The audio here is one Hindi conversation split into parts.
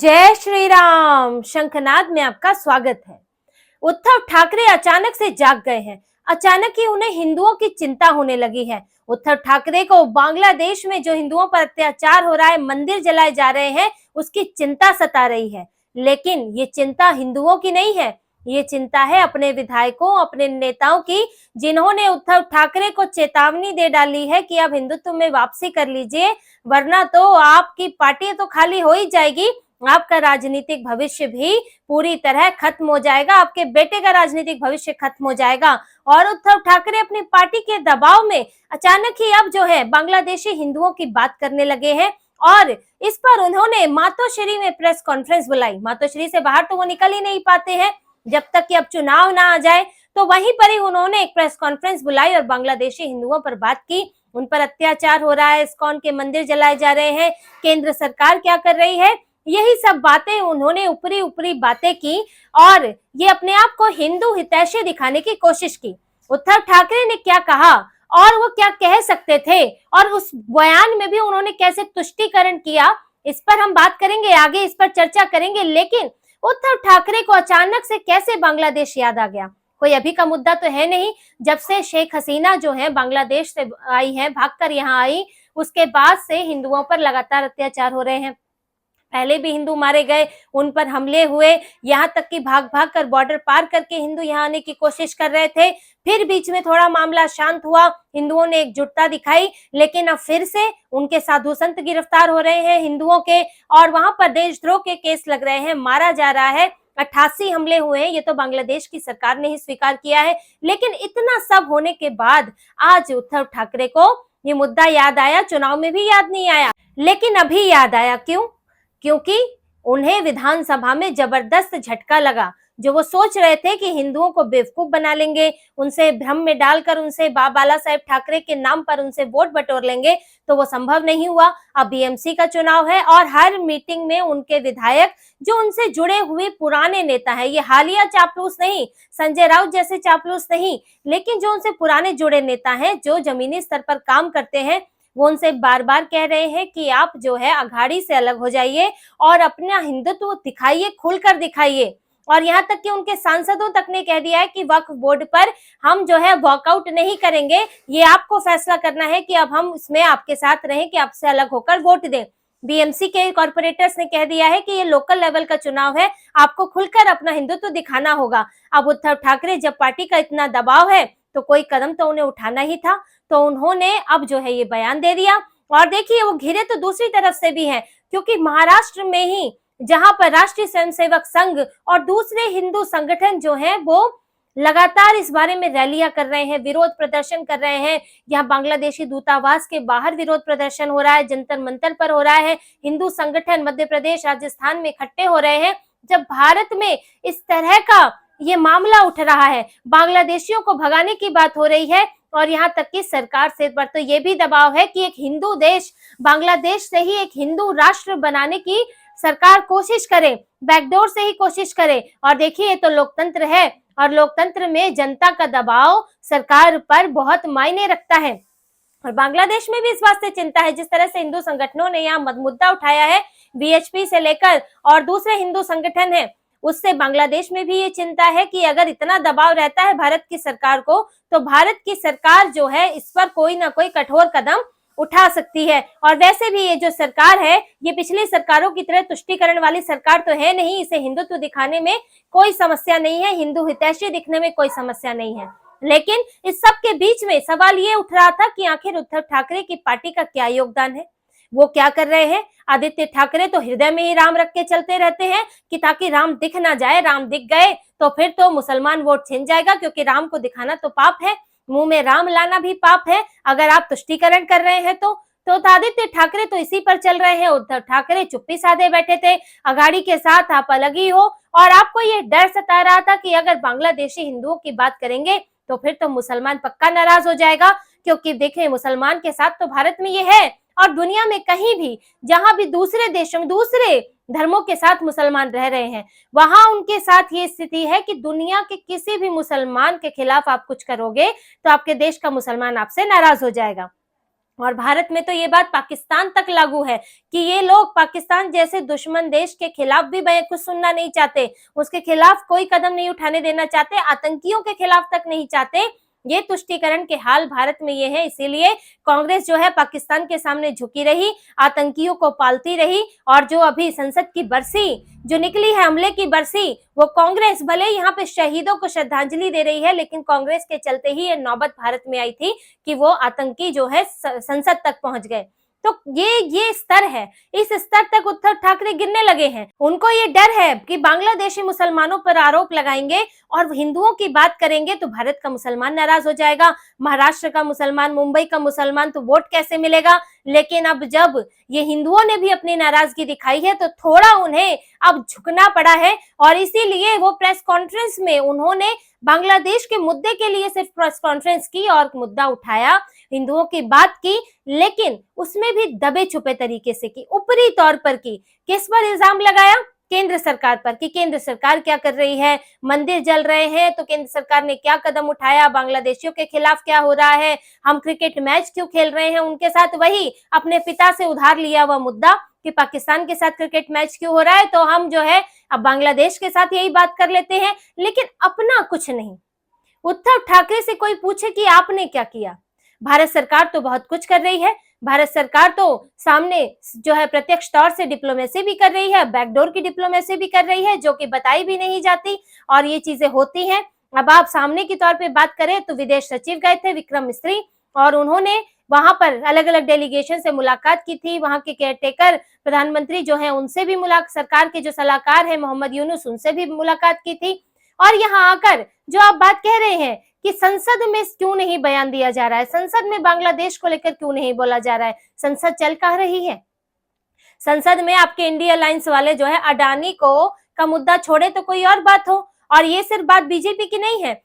जय श्री राम। शंखनाद में आपका स्वागत है। उद्धव ठाकरे अचानक से जाग गए हैं। अचानक ही उन्हें हिंदुओं की चिंता होने लगी है। उद्धव ठाकरे को बांग्लादेश में जो हिंदुओं पर अत्याचार हो रहा है, मंदिर जलाए जा रहे हैं, उसकी चिंता सता रही है। लेकिन ये चिंता हिंदुओं की नहीं है, ये चिंता है अपने विधायकों, अपने नेताओं की, जिन्होंने उद्धव ठाकरे को चेतावनी दे डाली है कि अब हिंदुत्व में वापसी कर लीजिए, वरना तो आपकी पार्टी तो खाली हो ही जाएगी, आपका राजनीतिक भविष्य भी पूरी तरह खत्म हो जाएगा, आपके बेटे का राजनीतिक भविष्य खत्म हो जाएगा। और उद्धव ठाकरे अपनी पार्टी के दबाव में अचानक ही अब जो है बांग्लादेशी हिंदुओं की बात करने लगे हैं और इस पर उन्होंने मातोश्री में प्रेस कॉन्फ्रेंस बुलाई। मातोश्री से बाहर तो वो निकल ही नहीं पाते हैं जब तक कि अब चुनाव ना आ जाए, तो वहीं पर ही उन्होंने एक प्रेस कॉन्फ्रेंस बुलाई और बांग्लादेशी हिंदुओं पर बात की। उन पर अत्याचार हो रहा है, इस्कॉन के मंदिर जलाए जा रहे हैं, केंद्र सरकार क्या कर रही है, यही सब बातें उन्होंने ऊपरी ऊपरी बातें की और ये अपने आप को हिंदू हितैषी दिखाने की कोशिश की। उद्धव ठाकरे ने क्या कहा और वो क्या कह सकते थे और उस बयान में भी उन्होंने कैसे तुष्टीकरण किया, इस पर हम बात करेंगे, आगे इस पर चर्चा करेंगे। लेकिन उद्धव ठाकरे को अचानक से कैसे बांग्लादेश याद आ गया? कोई अभी का मुद्दा तो है नहीं। जब से शेख हसीना जो है बांग्लादेश से आई है, भागकर यहाँ आई, उसके बाद से हिंदुओं पर लगातार अत्याचार हो रहे हैं। पहले भी हिंदू मारे गए, उन पर हमले हुए, यहाँ तक कि भाग भाग कर बॉर्डर पार करके हिंदू यहाँ आने की कोशिश कर रहे थे। फिर बीच में थोड़ा मामला शांत हुआ, हिंदुओं ने एकजुटता दिखाई, लेकिन अब फिर से उनके साधु संत गिरफ्तार हो रहे हैं हिंदुओं के, और वहां पर देशद्रोह के केस लग रहे हैं, मारा जा रहा है। 88 हमले हुए हैं, ये तो बांग्लादेश की सरकार ने ही स्वीकार किया है। लेकिन इतना सब होने के बाद आज उद्धव ठाकरे को ये मुद्दा याद आया। चुनाव में भी याद नहीं आया, लेकिन अभी याद आया। क्यों? क्योंकि उन्हें विधानसभा में जबरदस्त झटका लगा। जो वो सोच रहे थे कि हिंदुओं को बेवकूफ बना लेंगे, उनसे भ्रम में डालकर उनसे बाला साहेब ठाकरे के नाम पर उनसे वोट बटोर लेंगे, तो वो संभव नहीं हुआ। अब बीएमसी का चुनाव है और हर मीटिंग में उनके विधायक, जो उनसे जुड़े हुए पुराने नेता हैं, ये हालिया चापलूस नहीं, संजय राउत जैसे चापलूस नहीं, लेकिन जो उनसे पुराने जुड़े नेता हैं, जो जमीनी स्तर पर काम करते हैं, वो उनसे बार बार कह रहे हैं कि आप जो है अघाड़ी से अलग हो जाइए और अपना हिंदुत्व दिखाइए, खुलकर दिखाइए। और यहाँ तक कि उनके सांसदों तक ने कह दिया है कि वक्फ बोर्ड पर हम जो है वॉकआउट नहीं करेंगे, ये आपको फैसला करना है कि अब हम इसमें आपके साथ रहें कि आपसे अलग होकर वोट दें। बीएमसी के कॉर्पोरेटर्स ने कह दिया है कि ये लोकल लेवल का चुनाव है, आपको खुलकर अपना हिंदुत्व दिखाना होगा। अब उद्धव ठाकरे, जब पार्टी का इतना दबाव है तो कोई कदम तो उन्हें उठाना ही था, तो उन्होंने अब जो है ये बयान दे दिया। और देखिए, वो घिरे तो दूसरी तरफ से भी हैं, क्योंकि महाराष्ट्र में ही, जहां पर राष्ट्रीय स्वयंसेवक संघ और दूसरे हिंदू संगठन जो हैं, वो लगातार इस बारे में रैलियां कर रहे हैं, विरोध प्रदर्शन कर रहे हैं। यहाँ बांग्लादेशी दूतावास के बाहर विरोध प्रदर्शन हो रहा है, जंतर मंतर पर हो रहा है। हिंदू संगठन मध्य प्रदेश, राजस्थान में इकट्ठे हो रहे हैं। जब भारत में इस तरह का ये मामला उठ रहा है, बांग्लादेशियों को भगाने की बात हो रही है, और यहाँ तक कि सरकार से पर तो ये भी दबाव है कि एक हिंदू देश, बांग्लादेश से ही एक हिंदू राष्ट्र बनाने की सरकार कोशिश करे, बैकडोर से ही कोशिश करे। और देखिए, ये तो लोकतंत्र है और लोकतंत्र में जनता का दबाव सरकार पर बहुत मायने रखता है। और बांग्लादेश में भी इस बात से चिंता है, जिस तरह से हिंदू संगठनों ने यहाँ मुद्दा उठाया है, बीएचपी से लेकर और दूसरे हिंदू संगठन है, उससे बांग्लादेश में भी ये चिंता है कि अगर इतना दबाव रहता है भारत की सरकार को, तो भारत की सरकार जो है इस पर कोई ना कोई कठोर कदम उठा सकती है। और वैसे भी ये जो सरकार है, ये पिछली सरकारों की तरह तुष्टीकरण वाली सरकार तो है नहीं, इसे हिंदुत्व दिखाने में कोई समस्या नहीं है, हिंदू हितैषी दिखने में कोई समस्या नहीं है। लेकिन इस सब के बीच में सवाल ये उठ रहा था कि आखिर उद्धव ठाकरे की पार्टी का क्या योगदान है, वो क्या कर रहे हैं। आदित्य ठाकरे तो हृदय में ही राम रख के चलते रहते हैं कि ताकि राम दिख ना जाए, राम दिख गए तो फिर तो मुसलमान वोट छिन जाएगा, क्योंकि राम को दिखाना तो पाप है, मुंह में राम लाना भी पाप है अगर आप तुष्टीकरण कर रहे हैं तो आदित्य ठाकरे तो इसी पर चल रहे हैं। उद्धव ठाकरे चुप्पी साधे बैठे थे, अघाड़ी के साथ आप अलग ही हो, और आपको ये डर सता रहा था कि अगर बांग्लादेशी हिंदुओं की बात करेंगे तो फिर तो मुसलमान पक्का नाराज हो जाएगा, क्योंकि देखें, मुसलमान के साथ तो भारत में ये है और दुनिया में कहीं भी, जहां भी दूसरे देशों में दूसरे धर्मों के साथ मुसलमान रह रहे हैं, वहां उनके साथ ये स्थिति है कि दुनिया के किसी भी मुसलमान के खिलाफ आप कुछ करोगे तो आपके देश का मुसलमान आपसे नाराज हो जाएगा। और भारत में तो ये बात पाकिस्तान तक लागू है कि ये लोग पाकिस्तान जैसे दुश्मन देश के खिलाफ भी कुछ सुनना नहीं चाहते, उसके खिलाफ कोई कदम नहीं उठाने देना चाहते, आतंकियों के खिलाफ तक नहीं चाहते। ये तुष्टीकरण के हाल भारत में ये है, इसीलिए कांग्रेस जो है पाकिस्तान के सामने झुकी रही, आतंकियों को पालती रही। और जो अभी संसद की बरसी जो निकली है, हमले की बरसी, वो कांग्रेस भले यहाँ पे शहीदों को श्रद्धांजलि दे रही है, लेकिन कांग्रेस के चलते ही ये नौबत भारत में आई थी कि वो आतंकी जो है संसद तक पहुंच गए। तो ये स्तर है, इस स्तर तक उद्धव ठाकरे गिरने लगे हैं। उनको ये डर है कि बांग्लादेशी मुसलमानों पर आरोप लगाएंगे और हिंदुओं की बात करेंगे तो भारत का मुसलमान नाराज हो जाएगा, महाराष्ट्र का मुसलमान, मुंबई का मुसलमान, तो वोट कैसे मिलेगा। लेकिन अब जब ये हिंदुओं ने भी अपनी नाराजगी दिखाई है तो थोड़ा उन्हें अब झुकना पड़ा है, और इसीलिए वो प्रेस कॉन्फ्रेंस में उन्होंने बांग्लादेश के मुद्दे के लिए सिर्फ प्रेस कॉन्फ्रेंस की और मुद्दा उठाया, हिंदुओं की बात की, लेकिन उसमें भी दबे छुपे तरीके से की, ऊपरी तौर पर की। किस पर इल्जाम लगाया? केंद्र सरकार पर, कि केंद्र सरकार क्या कर रही है, मंदिर जल रहे हैं तो केंद्र सरकार ने क्या कदम उठाया, बांग्लादेशियों के खिलाफ क्या हो रहा है, हम क्रिकेट मैच क्यों खेल रहे हैं उनके साथ। वही अपने पिता से उधार लिया हुआ मुद्दा कि पाकिस्तान के साथ क्रिकेट मैच क्यों हो रहा है, तो हम जो है अब बांग्लादेश के साथ यही बात कर लेते हैं, लेकिन अपना कुछ नहीं। उद्धव ठाकरे से कोई पूछे कि आपने क्या किया? भारत सरकार तो बहुत कुछ कर रही है, भारत सरकार तो सामने जो है प्रत्यक्ष तौर से डिप्लोमेसी भी कर रही है, बैकडोर की डिप्लोमेसी भी कर रही है, जो कि बताई भी नहीं जाती, और ये चीजें होती हैं। अब आप सामने के तौर पे बात करें तो विदेश सचिव गए थे विक्रम मिस्री, और उन्होंने वहां पर अलग अलग डेलीगेशन से मुलाकात की थी। वहां के केयरटेकर प्रधानमंत्री जो है उनसे भी मुलाकात, सरकार के जो सलाहकार है मोहम्मद यूनुस, उनसे भी मुलाकात की थी। और यहाँ आकर जो आप बात कह रहे हैं कि संसद में क्यों नहीं बयान दिया जा रहा है, संसद में बांग्लादेश को लेकर क्यों नहीं बोला जा रहा है, संसद चल कहाँ रही है? संसद में आपके इंडिया अलायंस वाले जो है अडानी को का मुद्दा छोड़े तो कोई और बात हो। और ये सिर्फ बात बीजेपी की नहीं है,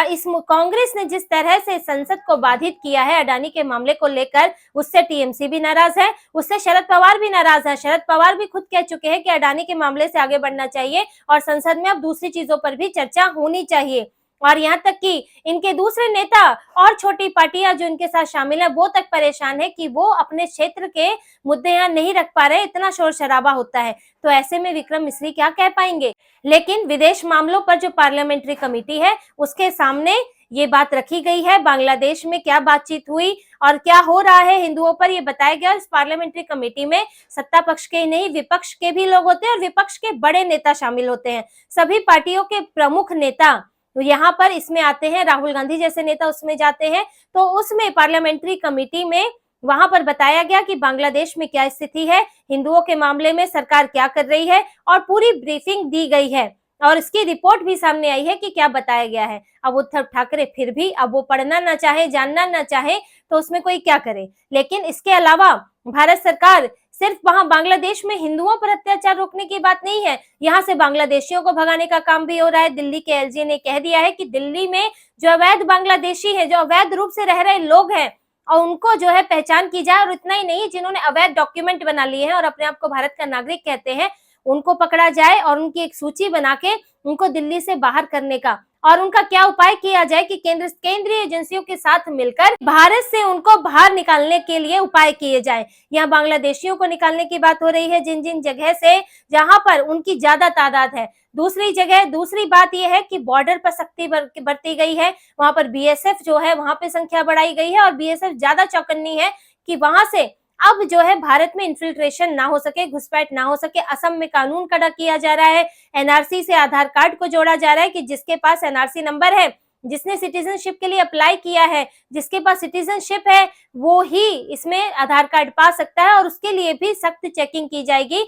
इस कांग्रेस ने जिस तरह से संसद को बाधित किया है अडानी के मामले को लेकर, उससे टीएमसी भी नाराज है, उससे शरद पवार भी नाराज है। शरद पवार भी खुद कह चुके हैं कि अडानी के मामले से आगे बढ़ना चाहिए और संसद में अब दूसरी चीजों पर भी चर्चा होनी चाहिए। और यहाँ तक कि इनके दूसरे नेता और छोटी पार्टियां जो इनके साथ शामिल है वो तक परेशान है कि वो अपने क्षेत्र के मुद्दे यहाँ नहीं रख पा रहे, इतना शोर शराबा होता है। तो ऐसे में विक्रम मिस्री क्या कह पाएंगे? लेकिन विदेश मामलों पर जो पार्लियामेंट्री कमेटी है उसके सामने ये बात रखी गई है, बांग्लादेश में क्या बातचीत हुई और क्या हो रहा है हिंदुओं पर, ये बताया गया। इस पार्लियामेंट्री कमेटी में सत्ता पक्ष के ही नहीं, विपक्ष के भी लोग होते हैं और विपक्ष के बड़े नेता शामिल होते हैं। सभी पार्टियों के प्रमुख नेता तो यहाँ पर इसमें आते हैं, राहुल गांधी जैसे नेता उसमें जाते हैं। तो उसमें पार्लियामेंट्री कमेटी में वहां पर बताया गया कि बांग्लादेश में क्या स्थिति है, हिंदुओं के मामले में सरकार क्या कर रही है, और पूरी ब्रीफिंग दी गई है और इसकी रिपोर्ट भी सामने आई है कि क्या बताया गया है। अब उद्धव ठाकरे फिर भी अब वो पढ़ना ना चाहे, जानना ना चाहे तो उसमें कोई क्या करे। लेकिन इसके अलावा भारत सरकार सिर्फ वहां बांग्लादेश में हिंदुओं पर अत्याचार रोकने की बात नहीं है, यहाँ से बांग्लादेशियों को भगाने का काम भी हो रहा है। दिल्ली के एलजी ने कह दिया है कि दिल्ली में जो अवैध बांग्लादेशी है, जो अवैध रूप से रह रहे लोग हैं, और उनको जो है पहचान की जाए। और इतना ही नहीं, जिन्होंने अवैध डॉक्यूमेंट बना लिए हैं और अपने आप को भारत का नागरिक कहते हैं, उनको पकड़ा जाए और उनकी एक सूची बना के उनको दिल्ली से बाहर करने का, और उनका क्या उपाय किया जाए कि केंद्रीय एजेंसियों के साथ मिलकर भारत से उनको बाहर निकालने के लिए उपाय किए जाए। यहाँ बांग्लादेशियों को निकालने की बात हो रही है जिन जिन जगह से जहां पर उनकी ज्यादा तादाद है। दूसरी बात यह है कि बॉर्डर पर सख्ती बरती गई है, वहां पर बीएसएफ जो है वहां पे संख्या बढ़ाई गई है, और बीएसएफ ज्यादा चौकन्नी है कि वहां से अब जो है भारत में इन्फिल्ट्रेशन ना हो सके, घुसपैठ ना हो सके। असम में कानून कड़ा किया जा रहा है, एनआरसी से आधार कार्ड को जोड़ा जा रहा है कि जिसके पास एनआरसी नंबर है, जिसने सिटीजनशिप के लिए अप्लाई किया है, जिसके पास सिटीजनशिप है, वो ही इसमें आधार कार्ड पा सकता है, और उसके लिए भी सख्त चेकिंग की जाएगी।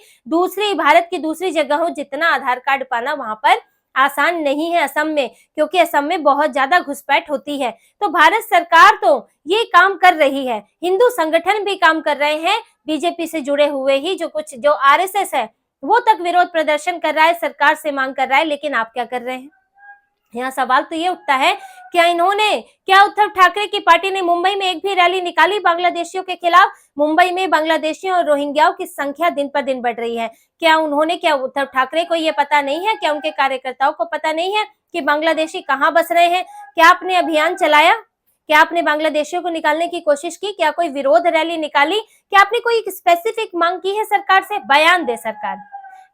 भारत की दूसरी जगहों जितना आधार कार्ड पाना वहां पर आसान नहीं है असम में, क्योंकि असम में बहुत ज्यादा घुसपैठ होती है। तो भारत सरकार तो ये काम कर रही है, हिंदू संगठन भी काम कर रहे हैं, बीजेपी से जुड़े हुए ही जो आरएसएस है वो तक विरोध प्रदर्शन कर रहा है, सरकार से मांग कर रहा है। लेकिन आप क्या कर रहे हैं? यहाँ सवाल तो ये उठता है, क्या उद्धव ठाकरे की पार्टी ने मुंबई में एक भी रैली निकाली बांग्लादेशियों के खिलाफ? मुंबई में बांग्लादेशियों और रोहिंग्याओं की संख्या दिन पर दिन बढ़ रही है। क्या उद्धव ठाकरे को ये पता नहीं है, क्या उनके कार्यकर्ताओं को पता नहीं है कि बांग्लादेशी कहाँ बस रहे हैं? क्या आपने अभियान चलाया? क्या आपने बांग्लादेशियों को निकालने की कोशिश की? क्या कोई विरोध रैली निकाली? क्या आपने कोई स्पेसिफिक मांग की है सरकार से? बयान दे सरकार,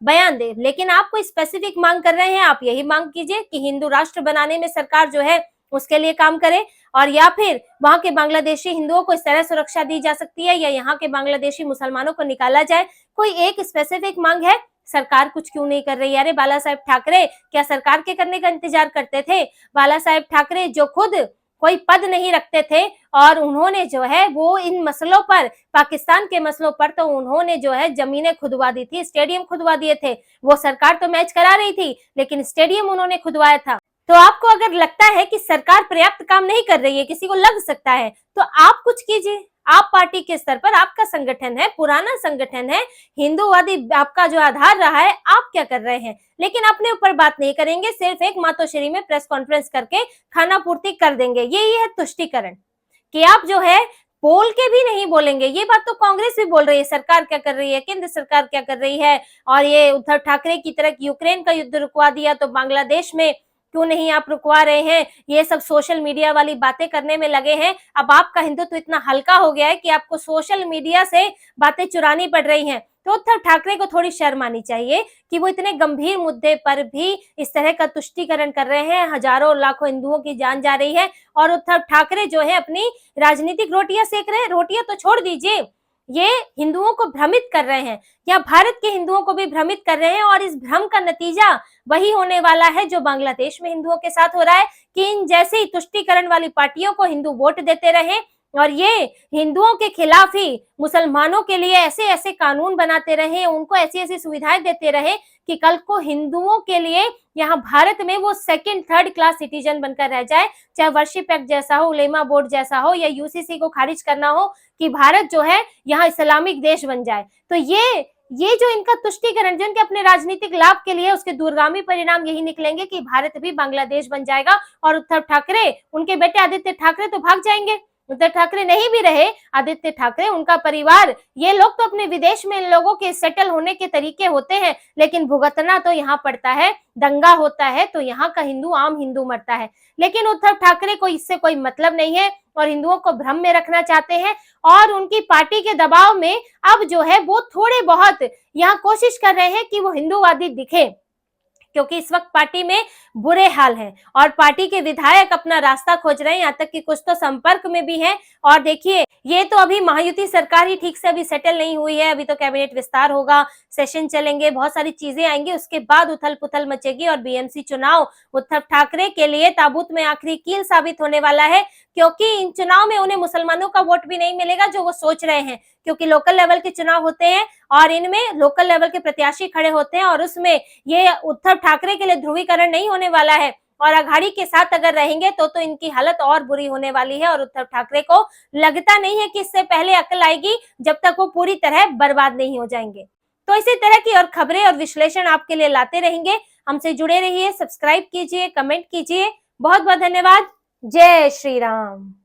बयान दे। लेकिन आप कोई स्पेसिफिक मांग कर रहे हैं, आप यही मांग कीजिए कि हिंदू राष्ट्र बनाने में सरकार जो है उसके लिए काम करे, और या फिर वहां के बांग्लादेशी हिंदुओं को इस तरह सुरक्षा दी जा सकती है, या यहाँ के बांग्लादेशी मुसलमानों को निकाला जाए। कोई एक स्पेसिफिक मांग है, सरकार कुछ क्यों नहीं कर रही है? अरे बाला साहेब ठाकरे क्या सरकार के करने का इंतजार करते थे? बाला साहेब ठाकरे जो खुद कोई पद नहीं रखते थे, और उन्होंने जो है वो इन मसलों पर, पाकिस्तान के मसलों पर तो उन्होंने जो है जमीनें खुदवा दी थी, स्टेडियम खुदवा दिए थे। वो सरकार तो मैच करा रही थी, लेकिन स्टेडियम उन्होंने खुदवाया था। तो आपको अगर लगता है कि सरकार पर्याप्त काम नहीं कर रही है, किसी को लग सकता है, तो आप कुछ कीजिए। आप पार्टी के स्तर पर, आपका संगठन है, पुराना संगठन है, हिंदूवादी आपका जो आधार रहा है, आप क्या कर रहे हैं? लेकिन अपने ऊपर बात नहीं करेंगे, सिर्फ एक मातोश्री में प्रेस कॉन्फ्रेंस करके खाना पूर्ति कर देंगे। यही है तुष्टीकरण, कि आप जो है बोल के भी नहीं बोलेंगे। ये बात तो कांग्रेस भी बोल रही है, सरकार क्या कर रही है, केंद्र सरकार क्या कर रही है, और ये उद्धव ठाकरे की तरह यूक्रेन का युद्ध रुकवा दिया तो बांग्लादेश में क्यों नहीं आप रुकवा रहे हैं? ये सब सोशल मीडिया वाली बातें करने में लगे हैं। अब आपका हिंदुत्व इतना हल्का हो गया है कि आपको सोशल मीडिया से बातें चुरानी पड़ रही हैं। तो उद्धव ठाकरे को थोड़ी शर्म आनी चाहिए कि वो इतने गंभीर मुद्दे पर भी इस तरह का तुष्टीकरण कर रहे हैं। हजारों लाखों हिंदुओं की जान जा रही है, और उद्धव ठाकरे जो है अपनी राजनीतिक रोटियां सेक रहे हैं। रोटियां तो छोड़ दीजिए, ये हिंदुओं को भ्रमित कर रहे हैं, या भारत के हिंदुओं को भी भ्रमित कर रहे हैं, और इस भ्रम का नतीजा वही होने वाला है जो बांग्लादेश में हिंदुओं के साथ हो रहा है, कि इन जैसे ही तुष्टीकरण वाली पार्टियों को हिंदू वोट देते रहे, और ये हिंदुओं के खिलाफ ही मुसलमानों के लिए ऐसे ऐसे कानून बनाते रहे, उनको ऐसी ऐसी सुविधाएं देते रहे कि कल को हिंदुओं के लिए यहाँ भारत में वो सेकंड थर्ड क्लास सिटीजन बनकर रह जाए। चाहे वर्शिप एक्ट जैसा हो, उलेमा बोर्ड जैसा हो, या यूसीसी को खारिज करना हो, कि भारत जो है यहाँ इस्लामिक देश बन जाए। तो ये जो इनका तुष्टीकरण, जो इनके अपने राजनीतिक लाभ के लिए, उसके दूरगामी परिणाम यही निकलेंगे कि भारत भी बांग्लादेश बन जाएगा, और उद्धव ठाकरे, उनके बेटे आदित्य ठाकरे तो भाग जाएंगे। उद्धव ठाकरे नहीं भी रहे, आदित्य ठाकरे, उनका परिवार, ये लोग तो अपने विदेश में इन लोगों के सेटल होने के तरीके होते हैं, लेकिन भुगतना तो यहाँ पड़ता है, दंगा होता है तो यहाँ का हिंदू, आम हिंदू मरता है। लेकिन उद्धव ठाकरे को इससे कोई मतलब नहीं है, और हिंदुओं को भ्रम में रखना चाहते हैं, और उनकी पार्टी के दबाव में अब जो है वो थोड़े बहुत यहाँ कोशिश कर रहे हैं कि वो हिंदूवादी दिखे, क्योंकि इस वक्त पार्टी में बुरे हाल हैं, और पार्टी के विधायक अपना रास्ता खोज रहे हैं, यहाँ तक कि कुछ तो संपर्क में भी हैं। और देखिए, ये तो अभी महायुति सरकार ही ठीक से अभी सेटल नहीं हुई है, अभी तो कैबिनेट विस्तार होगा, सेशन चलेंगे, बहुत सारी चीजें आएंगी, उसके बाद उथल पुथल मचेगी, और बीएमसी चुनाव उद्धव ठाकरे के लिए ताबूत में आखिरी कील साबित होने वाला है, क्योंकि इन चुनाव में उन्हें मुसलमानों का वोट भी नहीं मिलेगा जो वो सोच रहे हैं, क्योंकि लोकल लेवल के चुनाव होते हैं, और इनमें लोकल लेवल के प्रत्याशी खड़े होते हैं, और उसमें ये उद्धव ठाकरे के लिए ध्रुवीकरण नहीं होने वाला है, और अघाड़ी के साथ अगर रहेंगे तो इनकी हालत और बुरी होने वाली है। और उद्धव ठाकरे को लगता नहीं है कि इससे पहले अकल आएगी जब तक वो पूरी तरह बर्बाद नहीं हो जाएंगे। तो इसी तरह की और खबरें और विश्लेषण आपके लिए लाते रहेंगे। हमसे जुड़े रहिए, सब्सक्राइब कीजिए, कमेंट कीजिए। बहुत बहुत धन्यवाद। जय श्री राम।